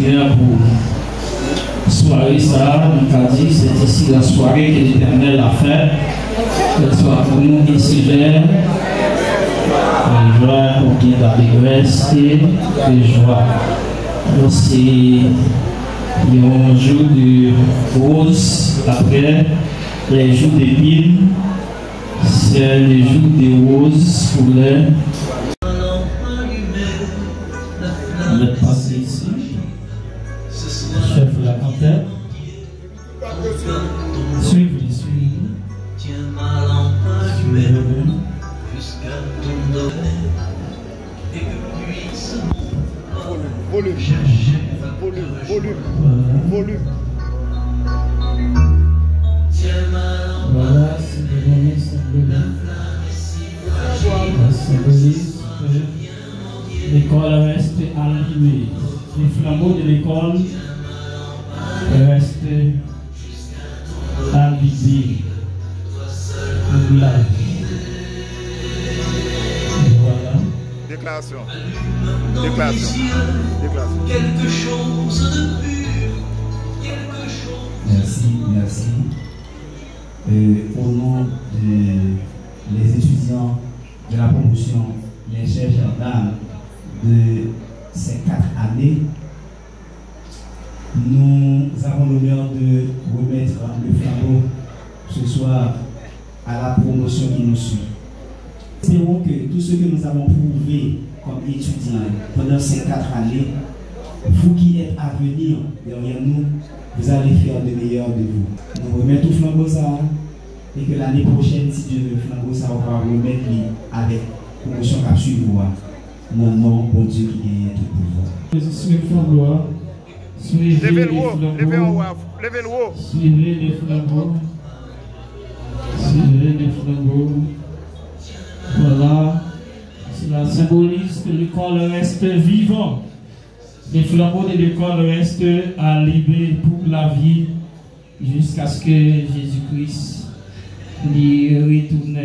Seigneur, pour soirée ça, nous avons dit c'est ici la soirée que l'Éternel a fait. Que ce soit pour nous une sujet de joie, combien d'allégresse et de joie. Donc c'est un jour de rose, après les jours de pile, c'est les jours de rose pour les. On va passer ici. Chef de la cantate. Suivez, suivez. Volume. Voilà, c'est le moment, ça symbolise que l'école reste allumée. Les flambeaux de l'école restent allumés. Voilà. Déclaration. Quelque chose de pur, quelque chose. Merci. Au nom des étudiants de la promotion, les chercheurs d'âme de ces 4 années, nous avons l'honneur de remettre le flambeau ce soir à la promotion qui nous suit. Espérons que tout ce que nous avons prouvé comme étudiants pendant ces 4 années, vous qui êtes à venir derrière nous, vous allez faire de meilleur de vous. Nous remettons tout flambeau ça et que l'année prochaine, si Dieu veut, flambeau ça, on va remettre avec promotion qui suivre. Non, bon Dieu qui gagne tout pouvoir. Suivez le flambeau. Suivez Levez les le haut. flambeaux. Suivez les flambeaux. Suivez les flambeaux. Voilà. Cela symbolise que l'école reste vivant. Les flambeaux de l'école restent allumés pour la vie jusqu'à ce que Jésus-Christ y retourne.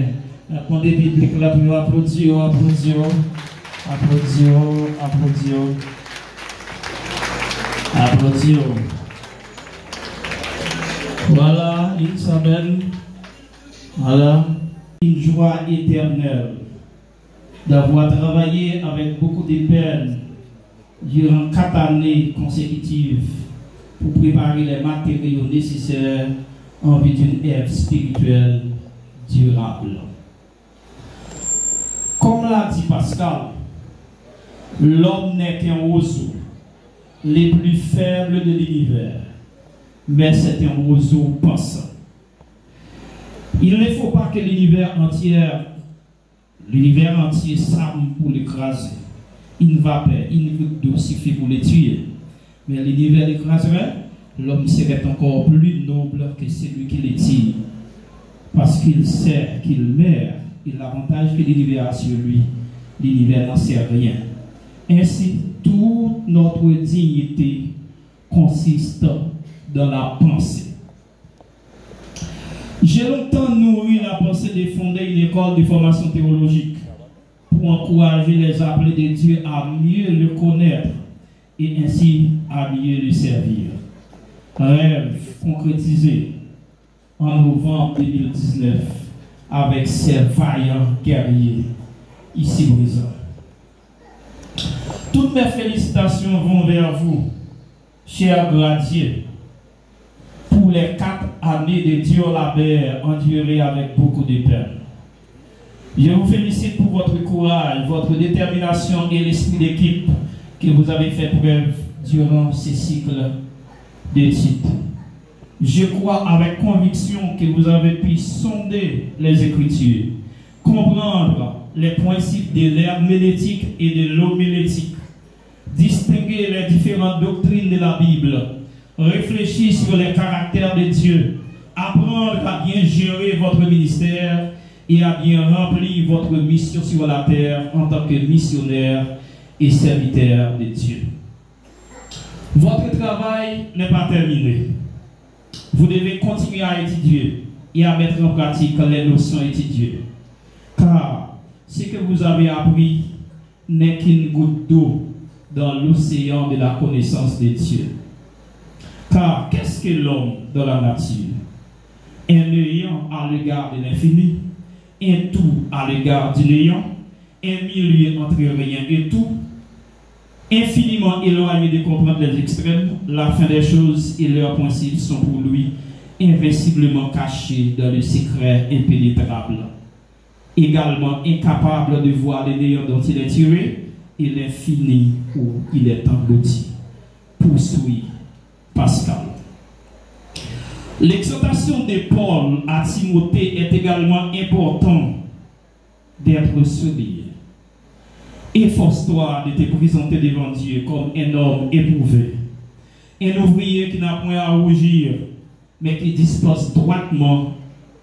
Attendez biblique là pour applaudir. Voilà, Isabelle. Voilà. Une joie éternelle d'avoir travaillé avec beaucoup de peine durant 4 années consécutives pour préparer les matériaux nécessaires en vue d'une ère spirituelle durable. Comme l'a dit Pascal, l'homme n'est qu'un oiseau, les plus faibles de l'univers, mais c'est un oiseau pensant. Il ne faut pas que l'univers entier s'arme pour l'écraser. Une vapeur, une goutte d'eau suffit pour le tuer. Mais l'univers l'écraserait, l'homme serait encore plus noble que celui qui le tire. Parce qu'il sait qu'il meurt et l'avantage que l'univers a sur lui, l'univers n'en sait rien. Ainsi, toute notre dignité consiste dans la pensée. J'ai longtemps nourri la pensée de fonder une école de formation théologique pour encourager les appelés de Dieu à mieux le connaître et ainsi à mieux le servir. Rêve concrétisé en novembre 2019 avec ces vaillants guerriers ici présents. Toutes mes félicitations vont vers vous, chers gradiers, pour les 4 années de dur labeur endurées avec beaucoup de peine. Je vous félicite pour votre courage, votre détermination et l'esprit d'équipe que vous avez fait preuve durant ces cycles d'études. Je crois avec conviction que vous avez pu sonder les Écritures, comprendre les principes de l'herméneutique et de l'homilétique, distinguer les différentes doctrines de la Bible, réfléchir sur les caractères de Dieu, apprendre à bien gérer votre ministère et à bien remplir votre mission sur la terre en tant que missionnaire et serviteur de Dieu. Votre travail n'est pas terminé. Vous devez continuer à étudier et à mettre en pratique les notions étudiées. Car ce que vous avez appris n'est qu'une goutte d'eau dans l'océan de la connaissance de Dieu. Car qu'est-ce que l'homme dans la nature? Un néant à l'égard de l'infini, un tout à l'égard du néant, un milieu entre rien et tout, infiniment éloigné de comprendre les extrêmes, la fin des choses et leurs principes sont pour lui invinciblement cachés dans le secret impénétrable. Également incapable de voir les néants dont il est tiré et l'infini où il est englouti. Poursuit Pascal. L'exhortation de Paul à Timothée est également importante d'être souligné. Efforce-toi de te présenter devant Dieu comme un homme éprouvé, un ouvrier qui n'a point à rougir, mais qui dispose droitement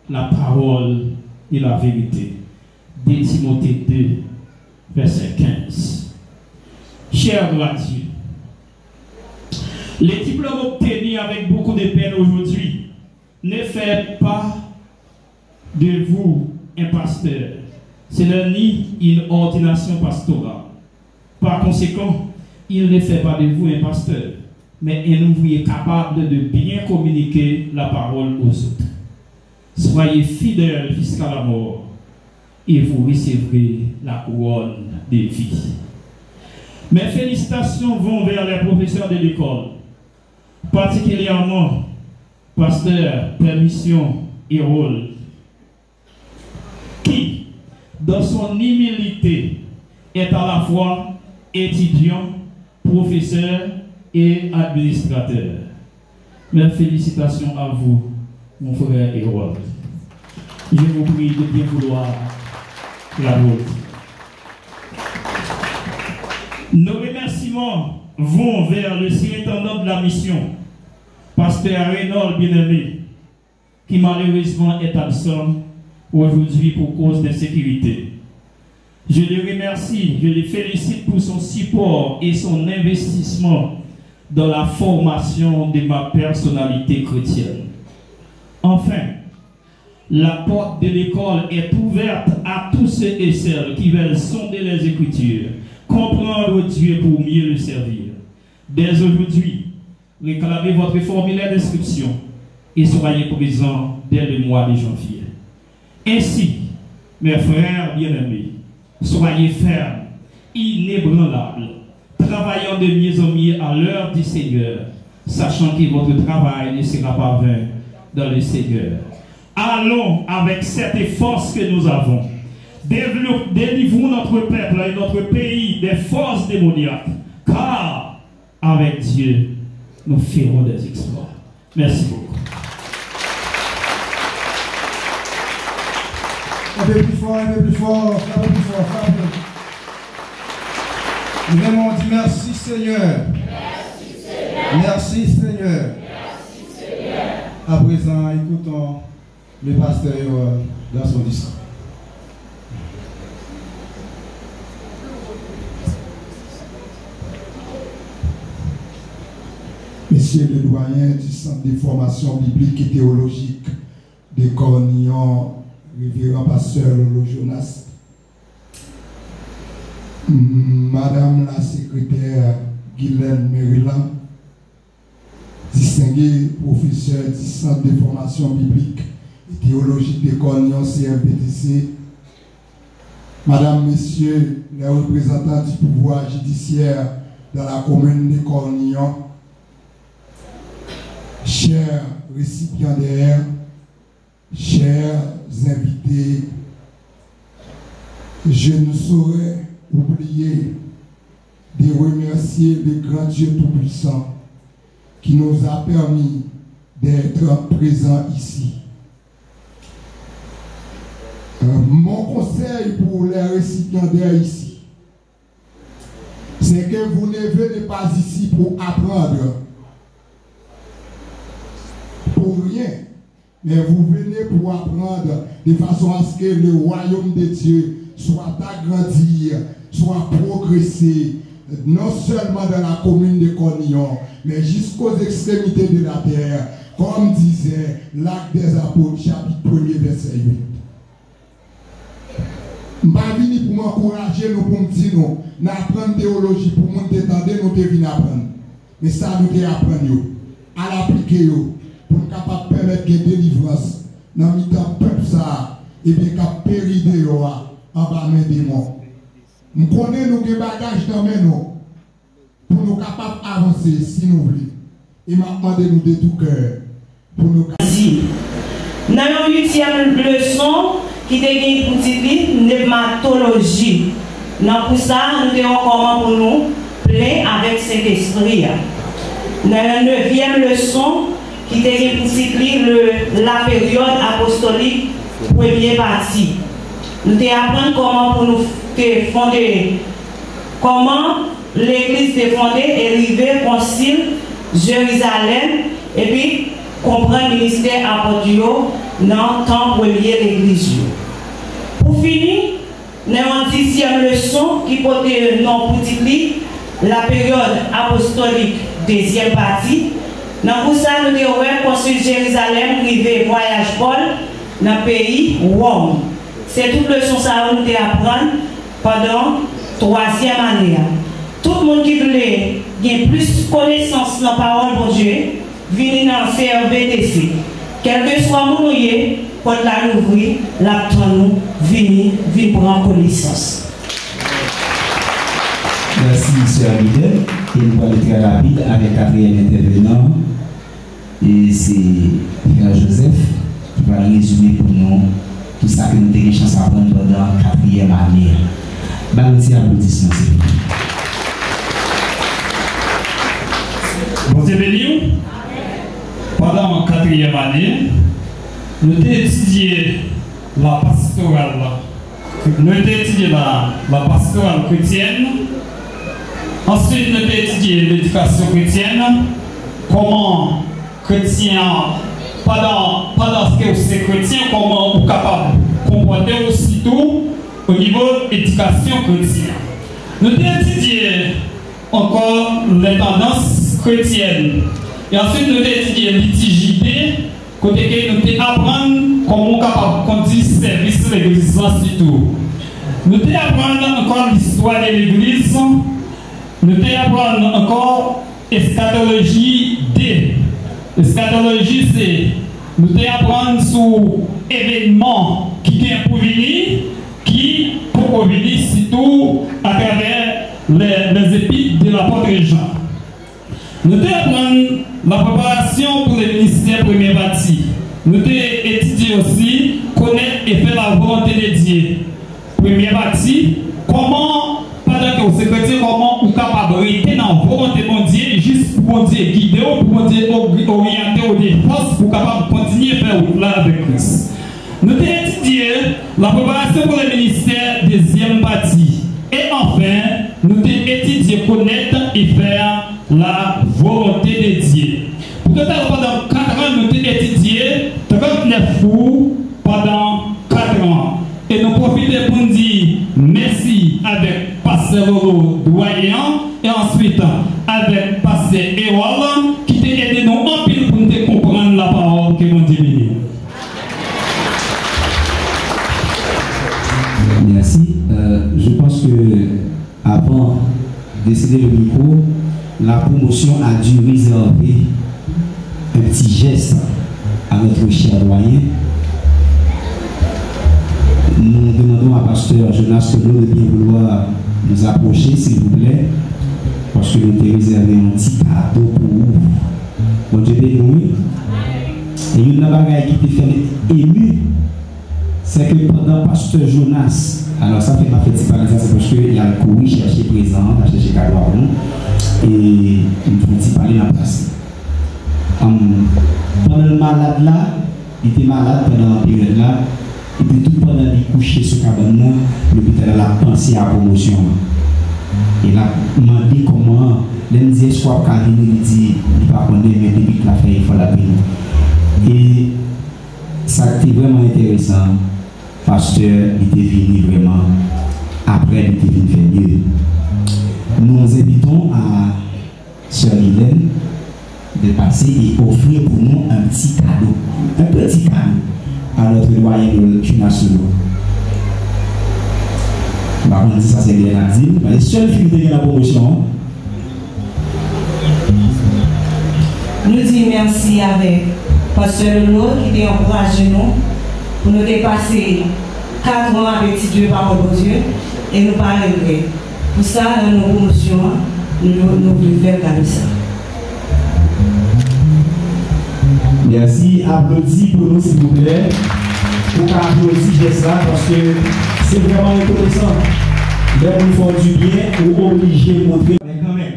la parole et la vérité. De Timothée 2, verset 15. Cher Dieu, les diplômes obtenus avec beaucoup de peine aujourd'hui ne faites pas de vous un pasteur. Ce n'est ni une ordination pastorale. Par conséquent, il ne fait pas de vous un pasteur, mais un ouvrier capable de bien communiquer la parole aux autres. Soyez fidèles jusqu'à la mort, et vous recevrez la couronne de vie. Mes félicitations vont vers les professeurs de l'école, particulièrement pasteur, permission et rôle, qui, dans son humilité, est à la fois étudiant, professeur et administrateur. Mes félicitations à vous, mon frère Hérode. Je vous prie de bien vouloir la vôtre. Nos remerciements vont vers le surintendant de la mission, pasteur Reynold Bien-Aimé, qui malheureusement est absent aujourd'hui pour cause d'insécurité. Je le remercie, je le félicite pour son support et son investissement dans la formation de ma personnalité chrétienne. Enfin, la porte de l'école est ouverte à tous ceux et celles qui veulent sonder les Écritures, comprendre Dieu pour mieux le servir. Dès aujourd'hui, réclamez votre formulaire d'inscription et soyez présents dès le mois de janvier. Ainsi, mes frères bien-aimés, soyez fermes, inébranlables, travaillant de mieux en mieux à l'heure du Seigneur, sachant que votre travail ne sera pas vain dans le Seigneur. Allons avec cette force que nous avons. Délivrons notre peuple et notre pays des forces démoniaques, car avec Dieu, nous ferons des exploits. Merci beaucoup. Un peu plus fort, un peu plus fort, un peu plus fort. Nous vraiment dit merci Seigneur. Merci Seigneur. Merci Seigneur. Merci Seigneur. À présent, écoutons le pasteur dans son discours. Monsieur le doyen du Centre de formation biblique et théologique de Cornillon, révérend pasteur Lolo Jonas, Madame la secrétaire Guylaine Maryland, distingué professeur du Centre de formation biblique et théologique de Cornillon CMPTC, Madame, Messieurs les représentants du pouvoir judiciaire dans la commune de Cornillon, chers récipiendaires, chers invités, je ne saurais oublier de remercier le grand Dieu Tout-Puissant qui nous a permis d'être présents ici. Mon conseil pour les récipiendaires ici, c'est que vous ne venez pas ici pour apprendre pour rien, mais vous venez pour apprendre de façon à ce que le royaume de Dieu soit agrandi, soit progressé, non seulement dans la commune de Cornillon, mais jusqu'aux extrémités de la terre, comme disait l'Acte des Apôtres, chapitre 1er, verset 8. Je ne suis pas venu pour m'encourager, pour me dire, nous apprendre théologie pour monter dans nous devons apprendre. Mais ça nous devons apprendre à l'appliquer pour nous capable permettre de délivrance dans le temps peuple ça et bien qu'à périder en bas main des morts. Nous connaissons nos bagages dans nous pour nous capables d'avancer si nous voulons. Et m'a demandé nous de tout cœur pour nous. Dans la 8e leçon qui est une petite pneumatologie. Pour ça, nous devons comment pour nous plein avec cet esprit. Dans la 9e leçon qui est une petite la période apostolique, première partie. Nous devons apprendre comment pour nous fonder, comment l'église est fondée et arriver au concile Jérusalem et puis comprendre le ministère apôtrique dans le temps premier l'église. Pour finir, nous avons une 10e leçon qui porte le nom pour la période apostolique, deuxième partie. Dans ça, nous devons construire Jérusalem, privé voyage Paul dans le pays Rome. C'est toute leçon que nous devons apprendre pendant la 3e année. Tout le monde qui voulait gagner plus de connaissances dans la parole de Dieu, venez dans le CRVTC. Quel que soit mon nom, pour la l'ouvrir, la nous, venez prendre connaissance. Merci, M. Abidel. Et nous allons être très rapide avec le 4e intervenant. Et c'est Frère Joseph qui va résumer pour nous tout ça que nous avons chance à apprendre pendant la 4e année. Merci à l'applaudissement. Bon, c'est béni. Pendant la 4e année, nous avons étudié la pastorale. Nous avons étudié la pastorale chrétienne. Ensuite, nous avons étudié l'éducation chrétienne. Comment chrétien, pendant ce que vous êtes chrétien, comment vous êtes capable de comprendre aussitôt au niveau de l'éducation chrétienne. Nous avons étudié encore les tendances chrétiennes. Et ensuite, nous avons étudié l'itigité, côté que nous devons apprendre comment on est capable de conduire service de l'église surtout. Nous devons apprendre encore l'histoire de l'église. Nous devons apprendre encore eschatologie D. Eschatologie, c'est nous devons apprendre sur événements qui viennent pour venir, qui pour venir surtout à travers les épîtres de l'apôtre Jean. Nous devons apprendre la préparation pour le ministère premier bâti. Nous devons étudier aussi, connaître et faire la volonté de Dieu. Premier bâti, comment, pendant que vous êtes chrétien, comment vous êtes capable de rester dans la volonté de Dieu, juste pour Dieu guider, pour Dieu orienter aux forces, pour capable de continuer à faire là avec Christ. Nous devons étudier la préparation pour le ministère deuxième partie. Et enfin, nous devons étudier, connaître et faire la volonté de Dieu. Pour que pendant 4 ans, nous avons étudié 39 cours pendant 4 ans. Et nous profitons pour nous dire merci avec Pasteur Lolo Doyen et ensuite avec Pasteur Ewal qui t'a aidé nous en pile pour nous comprendre la parole que nous disons. Merci. Je pense que avant de céder le micro, la promotion a dû réserver un petit geste à notre cher doyen. Nous demandons à Pasteur Jonas Tolo de bien vouloir nous approcher, s'il vous plaît, parce que nous avons réservé un petit cadeau pour vous. Bon Dieu béni. Et une bagaille qui était fait ému, c'est que pendant Pasteur Jonas, alors ça fait ma petite parenthèse, c'est parce qu'il y a le courrier chercher présent, chercher cadeau à nous, et il faut parler dans la place. Pendant le malade là, il était malade pendant la période là, et puis tout pendant qu'il couchait sur le cabane, l'hôpital a pensé à la promotion. Il a demandé comment, l'un disait, je crois qu'il dit, il va prendre, mais depuis qu'il a fait, il faut la payer. Et ça a été vraiment intéressant. Pasteur était venu vraiment, après il était venu faire mieux. Nous invitons à Sœur Hélène de passer et offrir pour nous un petit cadeau à notre doyen de Tunasolo. On dit ça c'est bien à dire, mais les seules filles qui ont la promotion, nous disons merci avec Pasteur Lolo qui a encouragé nous pour nous dépasser 4 ans avec Dieu, parole de Dieu, et nous pas regret. Pour ça, dans nos promotions, nous voulons faire comme ça. Merci. Applaudissez pour nous, s'il vous plaît. Pour applaudir ça, parce que c'est vraiment intéressant. Là, nous faisons du bien ou obligé de montrer. Mais quand même,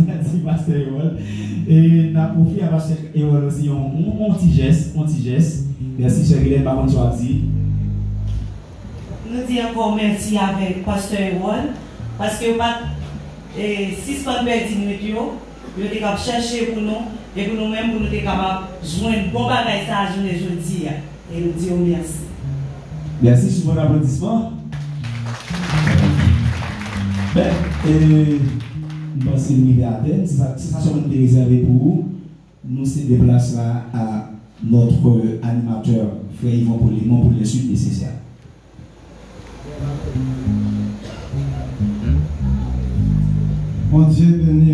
merci, Pasteur Ewol. Et nous avons profité à Pasteur Ewol aussi un petit geste. Merci, Sœur Hélène, par contre, tu as dit. Nous disons encore merci avec Pasteur Ewol, parce que si ce qu'on perd 10 minutes, nous sommes capables de chercher pour nous, et pour nous-mêmes, pour nous sommes capables de jouer un bon bagage à la journée aujourd'hui. Et nous disons merci. Merci sur votre applaudissement. Ben, nous pensons que à Athènes, c'est ça qu'on est réservé pour vous. Nous se déplaçons là à notre animateur, Frère Yvon Polémon, pour les suites nécessaires. Mon Dieu béni.